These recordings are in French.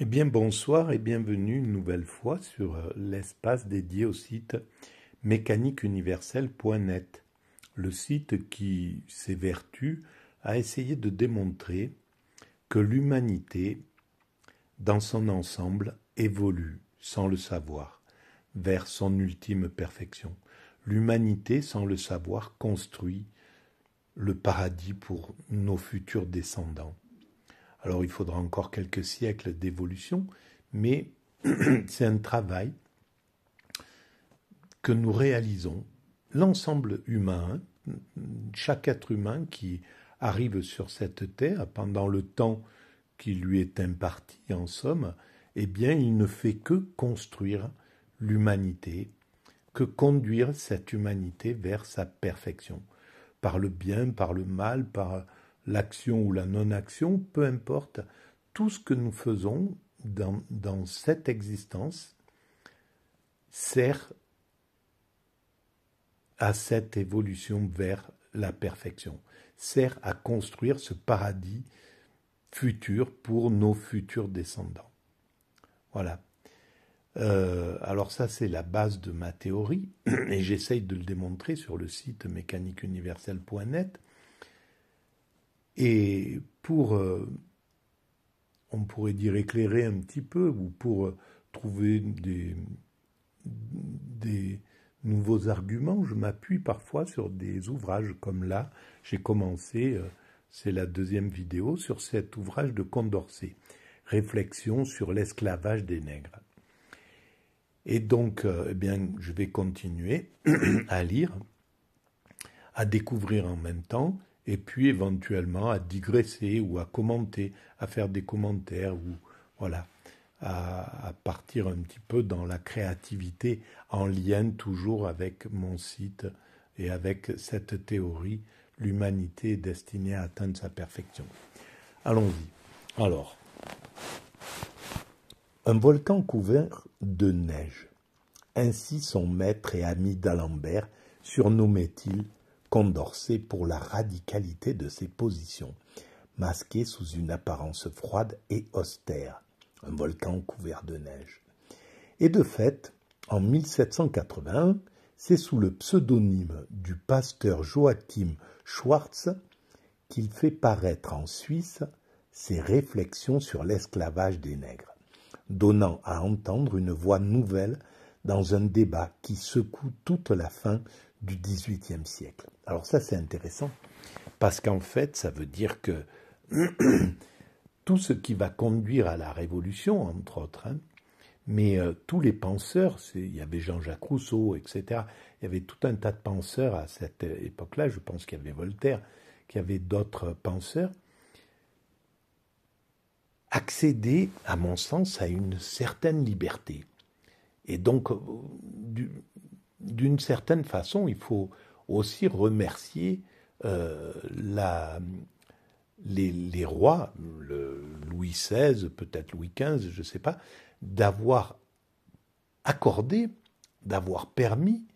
Eh bien, bonsoir et bienvenue une nouvelle fois sur l'espace dédié au site mécaniqueuniverselle.net, le site qui s'évertue à essayer de démontrer que l'humanité, dans son ensemble, évolue, sans le savoir, vers son ultime perfection. L'humanité, sans le savoir, construit le paradis pour nos futurs descendants. Alors il faudra encore quelques siècles d'évolution, mais c'est un travail que nous réalisons, l'ensemble humain, chaque être humain qui arrive sur cette terre pendant le temps qui lui est imparti en somme, eh bien il ne fait que construire l'humanité, que conduire cette humanité vers sa perfection, par le bien, par le mal, par l'action ou la non-action, peu importe, tout ce que nous faisons dans cette existence sert à cette évolution vers la perfection, sert à construire ce paradis futur pour nos futurs descendants. Voilà. Alors ça, c'est la base de ma théorie, et j'essaye de le démontrer sur le site mécaniqueuniverselle.net. Et pour, on pourrait dire, éclairer un petit peu, ou pour trouver des nouveaux arguments, je m'appuie parfois sur des ouvrages comme là. J'ai commencé, c'est la deuxième vidéo, sur cet ouvrage de Condorcet, Réflexions sur l'esclavage des nègres. Et donc, eh bien, je vais continuer à lire, à découvrir en même temps, et puis éventuellement à digresser ou à commenter, à faire des commentaires, ou voilà, à partir un petit peu dans la créativité, en lien toujours avec mon site et avec cette théorie, l'humanité est destinée à atteindre sa perfection. Allons-y. Alors, un volcan couvert de neige. Ainsi son maître et ami d'Alembert surnommait-il Condorcet pour la radicalité de ses positions, masquées sous une apparence froide et austère, un volcan couvert de neige. Et de fait, en 1781, c'est sous le pseudonyme du pasteur Joachim Schwartz qu'il fait paraître en Suisse ses réflexions sur l'esclavage des nègres, donnant à entendre une voix nouvelle dans un débat qui secoue toute la fin du XVIIIe siècle. Alors ça, c'est intéressant, parce qu'en fait, ça veut dire que tout ce qui va conduire à la Révolution, entre autres, mais tous les penseurs, il y avait Jean-Jacques Rousseau, etc., il y avait tout un tas de penseurs à cette époque-là, je pense qu'il y avait Voltaire, qu'il y avait d'autres penseurs, accéder, à mon sens, à une certaine liberté. Et donc, d'une certaine façon, il faut aussi remercier les rois, Louis XVI, peut-être Louis XV, je ne sais pas, d'avoir accordé, d'avoir permis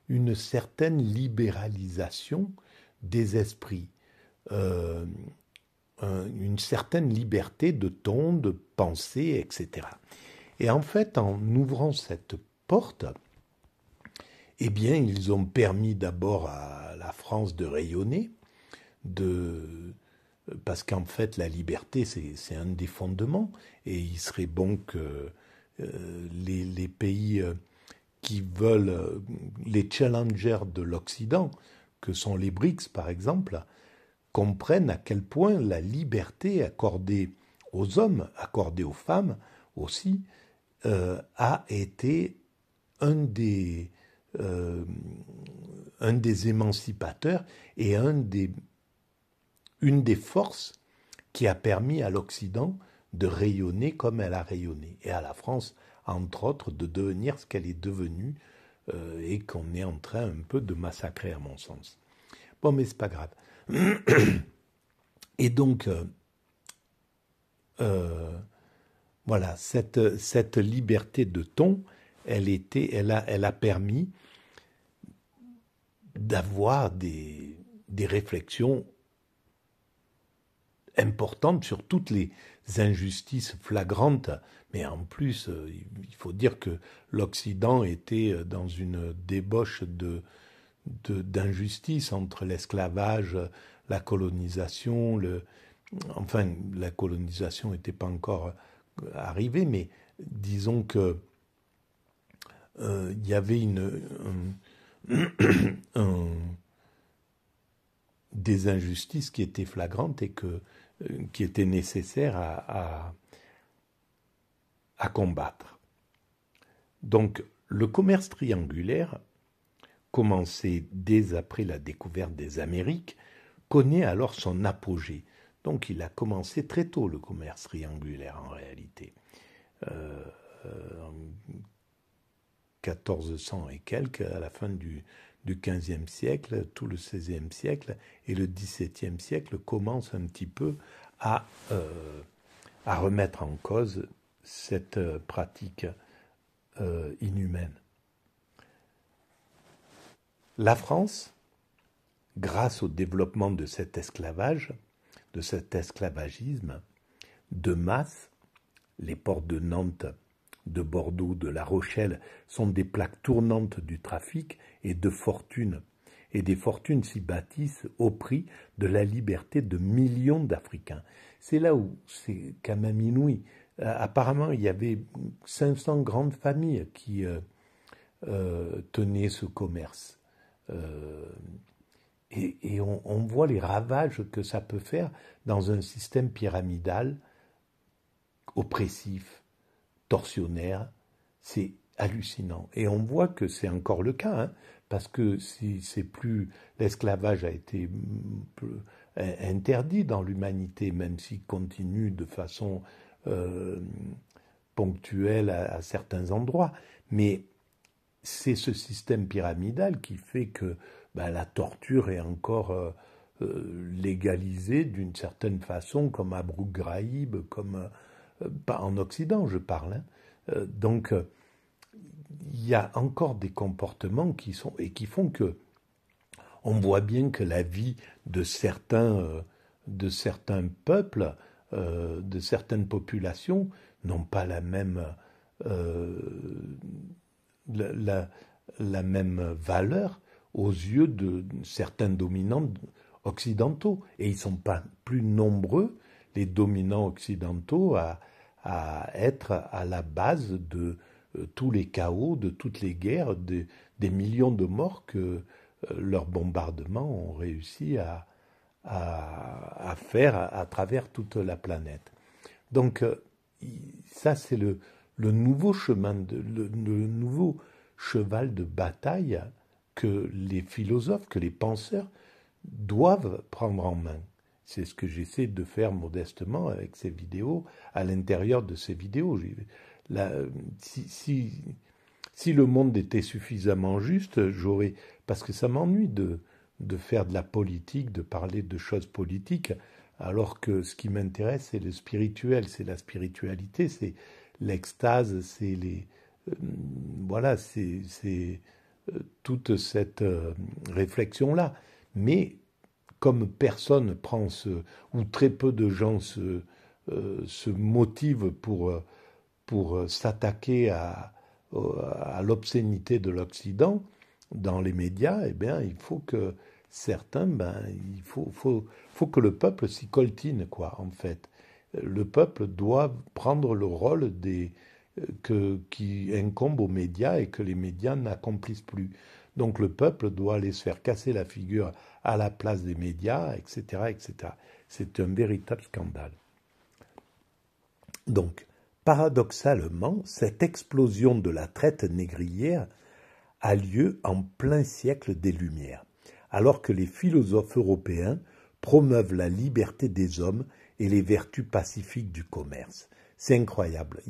une certaine libéralisation des esprits, une certaine liberté de ton, de pensée, etc. Et en fait, en ouvrant cette porte, eh bien, ils ont permis d'abord à la France de rayonner, parce qu'en fait, la liberté, c'est un des fondements, et il serait bon que les pays qui veulent, les challengers de l'Occident, que sont les BRICS par exemple, comprennent à quel point la liberté accordée aux hommes, accordée aux femmes aussi, a été un des émancipateurs et une des forces qui a permis à l'Occident de rayonner comme elle a rayonné, et à la France, entre autres, de devenir ce qu'elle est devenue, et qu'on est en train un peu de massacrer, à mon sens. Bon, mais c'est pas grave. Et donc, voilà, cette liberté de ton, elle a permis d'avoir des réflexions importante sur toutes les injustices flagrantes. Mais en plus, il faut dire que l'Occident était dans une débauche d'injustice entre l'esclavage, la colonisation, enfin, la colonisation n'était pas encore arrivée, mais disons que il y avait des injustices qui étaient flagrantes et qui étaient nécessaires à combattre. Donc, le commerce triangulaire, commencé dès après la découverte des Amériques, connaît alors son apogée. Donc, il a commencé très tôt, le commerce triangulaire, en réalité. En 1400 et quelques, à la fin du XVe siècle, tout le XVIe siècle et le XVIIe siècle commencent un petit peu à remettre en cause cette pratique inhumaine. La France, grâce au développement de cet esclavage, de cet esclavagisme de masse, les ports de Nantes, de Bordeaux, de La Rochelle sont des plaques tournantes du trafic et de fortune. Et des fortunes s'y bâtissent au prix de la liberté de millions d'Africains. C'est là où c'est quand même inouï. Apparemment, il y avait 500 grandes familles qui tenaient ce commerce. Et on voit les ravages que ça peut faire dans un système pyramidal oppressif, tortionnaire. C'est hallucinant. Et on voit que c'est encore le cas, hein, parce que si c'est plus, l'esclavage a été interdit dans l'humanité, même s'il continue de façon ponctuelle à certains endroits. Mais c'est ce système pyramidal qui fait que la torture est encore légalisée d'une certaine façon, comme à Abu Ghraib, comme pas en Occident, je parle. Hein. Donc, il y a encore des comportements qui font que on voit bien que la vie de certains peuples, de certaines populations, n'ont pas la même la même valeur aux yeux de certains dominants occidentaux. Et ils ne sont pas plus nombreux, les dominants occidentaux, à être à la base de tous les chaos, de toutes les guerres, des millions de morts que leurs bombardements ont réussi à faire à travers toute la planète. Donc ça, c'est le nouveau chemin, le nouveau cheval de bataille que les philosophes, que les penseurs doivent prendre en main. C'est ce que j'essaie de faire modestement avec ces vidéos, à l'intérieur de ces vidéos. Si le monde était suffisamment juste, parce que ça m'ennuie de faire de la politique, de parler de choses politiques, alors que ce qui m'intéresse, c'est le spirituel, c'est la spiritualité, c'est l'extase, c'est toute cette réflexion-là. Mais comme personne prend ou très peu de gens se motivent pour s'attaquer à l'obscénité de l'Occident dans les médias, eh bien, il faut que certains, il faut que le peuple s'y coltine, quoi, en fait. Le peuple doit prendre le rôle qui incombe aux médias et que les médias n'accomplissent plus. Donc le peuple doit aller se faire casser la figure à la place des médias, etc., etc. C'est un véritable scandale. Donc, paradoxalement, cette explosion de la traite négrière a lieu en plein siècle des Lumières, alors que les philosophes européens promeuvent la liberté des hommes et les vertus pacifiques du commerce. C'est incroyable.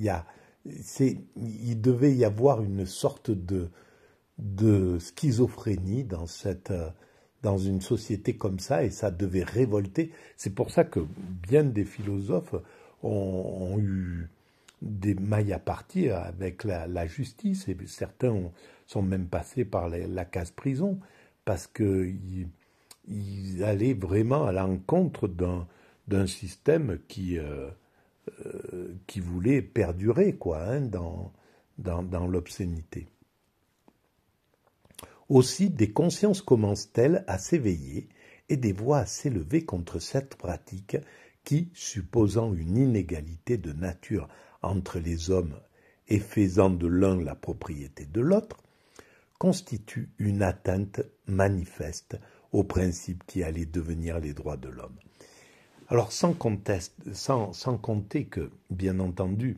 Il devait y avoir une sorte de schizophrénie dans une société comme ça, et ça devait révolter. C'est pour ça que bien des philosophes ont eu des mailles à partir avec la justice, et certains sont même passés par la case prison, parce qu'ils allaient vraiment à l'encontre d'un système qui voulait perdurer, quoi, hein, dans l'obscénité. Aussi, des consciences commencent-elles à s'éveiller et des voix à s'élever contre cette pratique qui, supposant une inégalité de nature entre les hommes et faisant de l'un la propriété de l'autre, constitue une atteinte manifeste aux principes qui allaient devenir les droits de l'homme. Alors, sans compter que, bien entendu,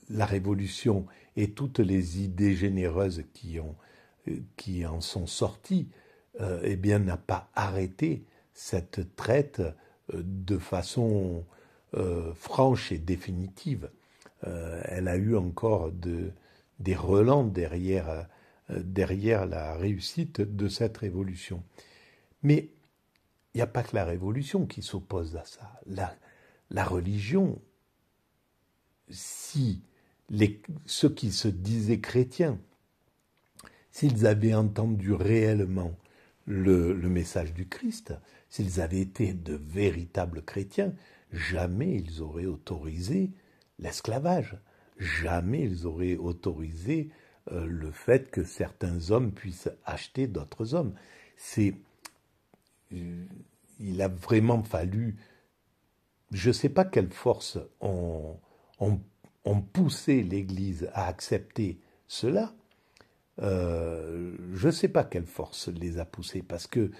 la Révolution et toutes les idées généreuses qui en sont sorties, eh bien, n'a pas arrêté cette traite de façon franche et définitive. Elle a eu encore des relents derrière la réussite de cette révolution. Mais il n'y a pas que la révolution qui s'oppose à ça. La religion, si ceux qui se disaient chrétiens, s'ils avaient entendu réellement le message du Christ, s'ils avaient été de véritables chrétiens, jamais ils auraient autorisé l'esclavage, jamais ils auraient autorisé le fait que certains hommes puissent acheter d'autres hommes. Il a vraiment fallu, je ne sais pas quelle force ont poussé l'Église à accepter cela. Je ne sais pas quelle force les a poussés, parce que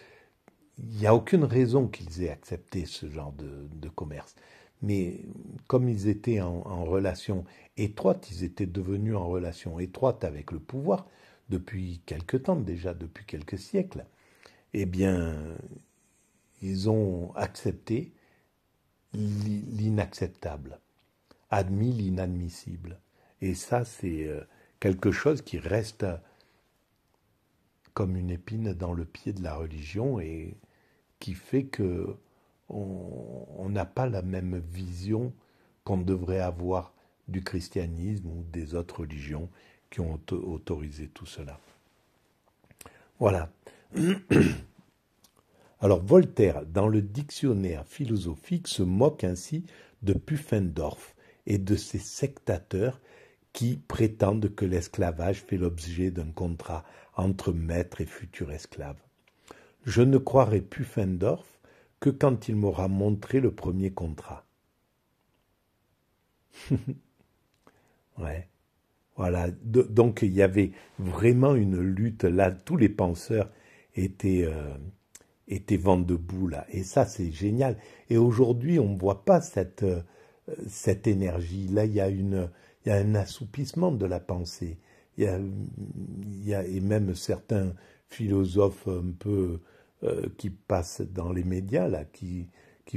il n'y a aucune raison qu'ils aient accepté ce genre de commerce. Mais comme ils étaient en relation étroite, ils étaient devenus en relation étroite avec le pouvoir depuis quelque temps déjà, depuis quelques siècles, eh bien, ils ont accepté l'inacceptable, admis l'inadmissible. Et ça, c'est quelque chose qui reste comme une épine dans le pied de la religion et qui fait que on n'a pas la même vision qu'on devrait avoir du christianisme ou des autres religions qui ont autorisé tout cela. Voilà. Alors Voltaire, dans le dictionnaire philosophique, se moque ainsi de Pufendorf et de ses sectateurs qui prétendent que l'esclavage fait l'objet d'un contrat entre maître et futur esclave. Je ne croirai Pufendorf que quand il m'aura montré le premier contrat. Ouais. Voilà. Donc il y avait vraiment une lutte là. Tous les penseurs étaient vent debout là. Et ça, c'est génial. Et aujourd'hui, on ne voit pas cette énergie. Là, il y a un assoupissement de la pensée. Et même certains philosophes un peu qui passent dans les médias, là, qui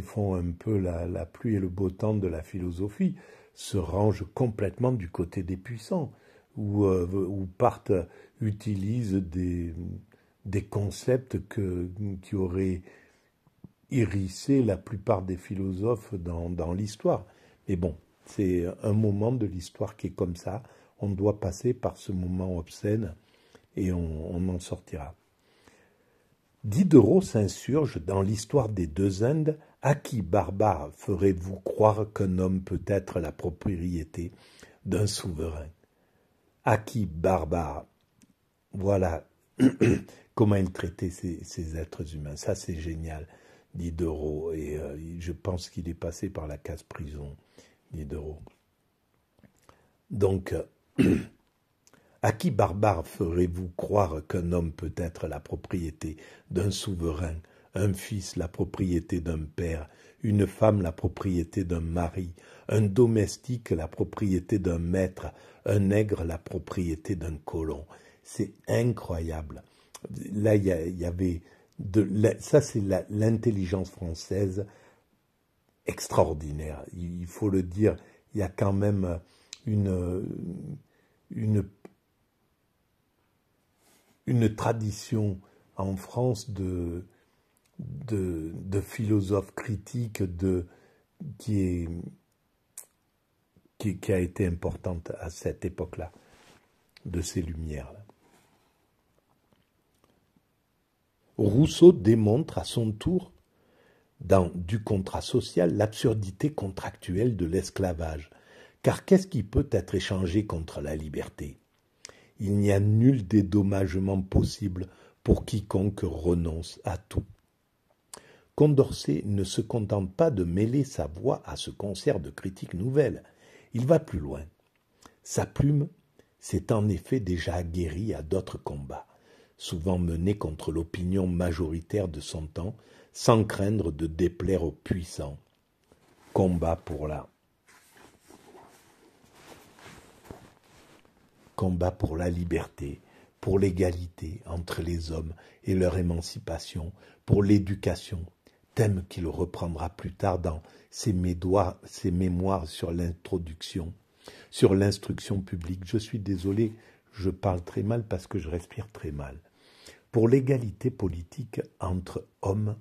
font un peu la pluie et le beau temps de la philosophie, se rangent complètement du côté des puissants, ou utilisent des concepts qui auraient hérissé la plupart des philosophes dans l'histoire. Mais bon, c'est un moment de l'histoire qui est comme ça. On doit passer par ce moment obscène et on en sortira. Diderot s'insurge dans l'histoire des deux Indes. À qui, barbare, ferez-vous croire qu'un homme peut être la propriété d'un souverain? À qui, barbare? Voilà comment il traitait ces êtres humains. Ça, c'est génial, Diderot. Et je pense qu'il est passé par la case prison, Diderot. Donc, à qui, barbare, ferez-vous croire qu'un homme peut être la propriété d'un souverain, un fils la propriété d'un père, une femme la propriété d'un mari, un domestique la propriété d'un maître, un nègre la propriété d'un colon? C'est incroyable. Là, il y avait ça, c'est l'intelligence française extraordinaire. Il faut le dire. Il y a quand même une tradition en France de philosophes critiques qui a été importante à cette époque-là, de ces Lumières-là. Rousseau démontre à son tour, dans Du contrat social, l'absurdité contractuelle de l'esclavage. Car qu'est-ce qui peut être échangé contre la liberté? Il n'y a nul dédommagement possible pour quiconque renonce à tout. Condorcet ne se contente pas de mêler sa voix à ce concert de critiques nouvelles. Il va plus loin. Sa plume s'est en effet déjà aguerrie à d'autres combats, souvent menés contre l'opinion majoritaire de son temps, sans craindre de déplaire aux puissants. Combat pour la liberté, pour l'égalité entre les hommes et leur émancipation, pour l'éducation, thème qu'il reprendra plus tard dans ses mémoires sur l'introduction, sur l'instruction publique. Je suis désolé, je parle très mal parce que je respire très mal. Pour l'égalité politique entre hommes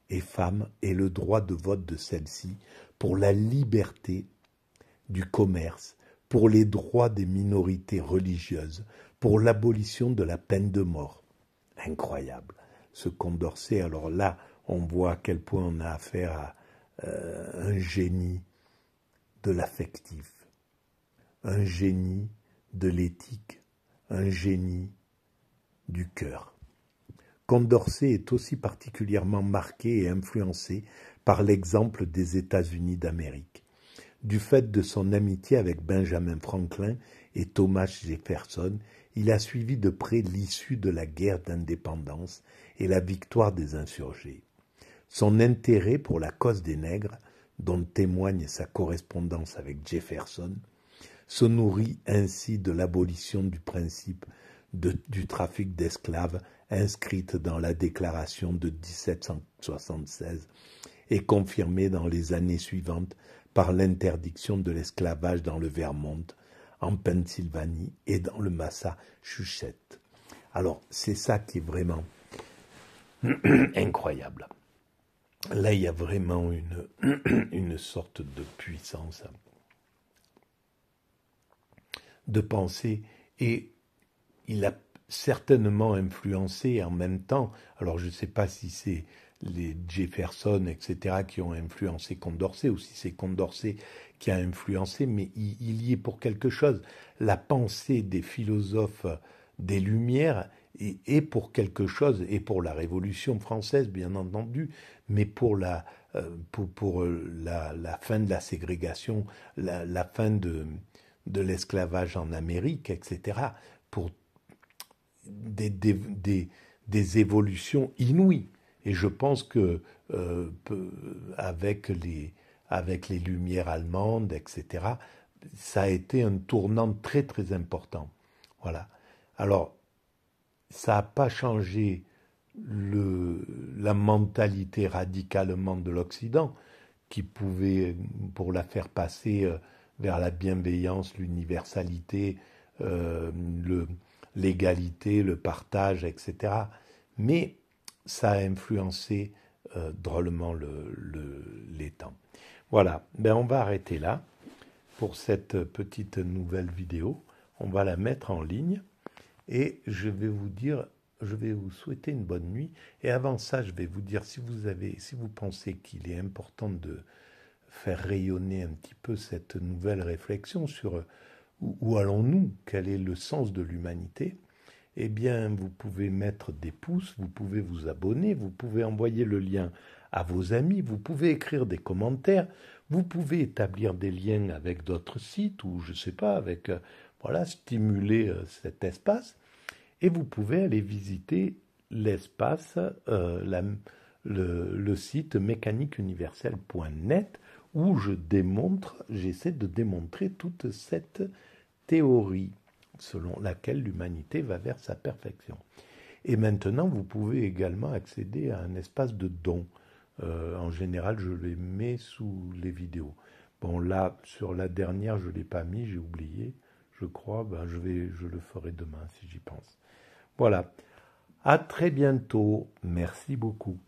et femmes et le droit de vote de celles-ci, pour la liberté du commerce, pour les droits des minorités religieuses, pour l'abolition de la peine de mort. Incroyable, ce Condorcet. Alors là, on voit à quel point on a affaire à un génie de l'affectif, un génie de l'éthique, un génie du cœur. Condorcet est aussi particulièrement marqué et influencé par l'exemple des États-Unis d'Amérique. Du fait de son amitié avec Benjamin Franklin et Thomas Jefferson, il a suivi de près l'issue de la guerre d'indépendance et la victoire des insurgés. Son intérêt pour la cause des nègres, dont témoigne sa correspondance avec Jefferson, se nourrit ainsi de l'abolition du principe du trafic d'esclaves inscrite dans la déclaration de 1776 et confirmée dans les années suivantes par l'interdiction de l'esclavage dans le Vermont, en Pennsylvanie et dans le Massachusetts. Alors, c'est ça qui est vraiment incroyable. Là, il y a vraiment une sorte de puissance de pensée, et il a certainement influencé en même temps, alors je ne sais pas si c'est les Jefferson, etc., qui ont influencé Condorcet, ou si c'est Condorcet qui a influencé, mais il y est pour quelque chose. La pensée des philosophes des Lumières est pour quelque chose, et pour la Révolution française, bien entendu, mais pour la fin de la ségrégation, la fin de l'esclavage en Amérique, etc., pour des évolutions inouïes. Et je pense que avec les Lumières allemandes, etc., ça a été un tournant très très important. Voilà. Alors, ça n'a pas changé la mentalité radicalement de l'Occident, qui pouvait, pour la faire passer vers la bienveillance, l'universalité, l'égalité, le partage, etc. Mais ça a influencé drôlement les temps. Voilà, ben on va arrêter là pour cette petite nouvelle vidéo. On va la mettre en ligne et je vais vous souhaiter une bonne nuit. Et avant ça, je vais vous dire, si vous pensez qu'il est important de faire rayonner un petit peu cette nouvelle réflexion sur où allons-nous, quel est le sens de l'humanité, eh bien, vous pouvez mettre des pouces, vous pouvez vous abonner, vous pouvez envoyer le lien à vos amis, vous pouvez écrire des commentaires, vous pouvez établir des liens avec d'autres sites ou, je ne sais pas, avec, stimuler cet espace. Et vous pouvez aller visiter l'espace, le site mécaniqueuniverselle.net où j'essaie de démontrer toute cette théorie selon laquelle l'humanité va vers sa perfection. Et maintenant, vous pouvez également accéder à un espace de dons. En général, je les mets sous les vidéos. Bon, là, sur la dernière, je ne l'ai pas mis, j'ai oublié, je crois. Je le ferai demain si j'y pense. Voilà. À très bientôt. Merci beaucoup.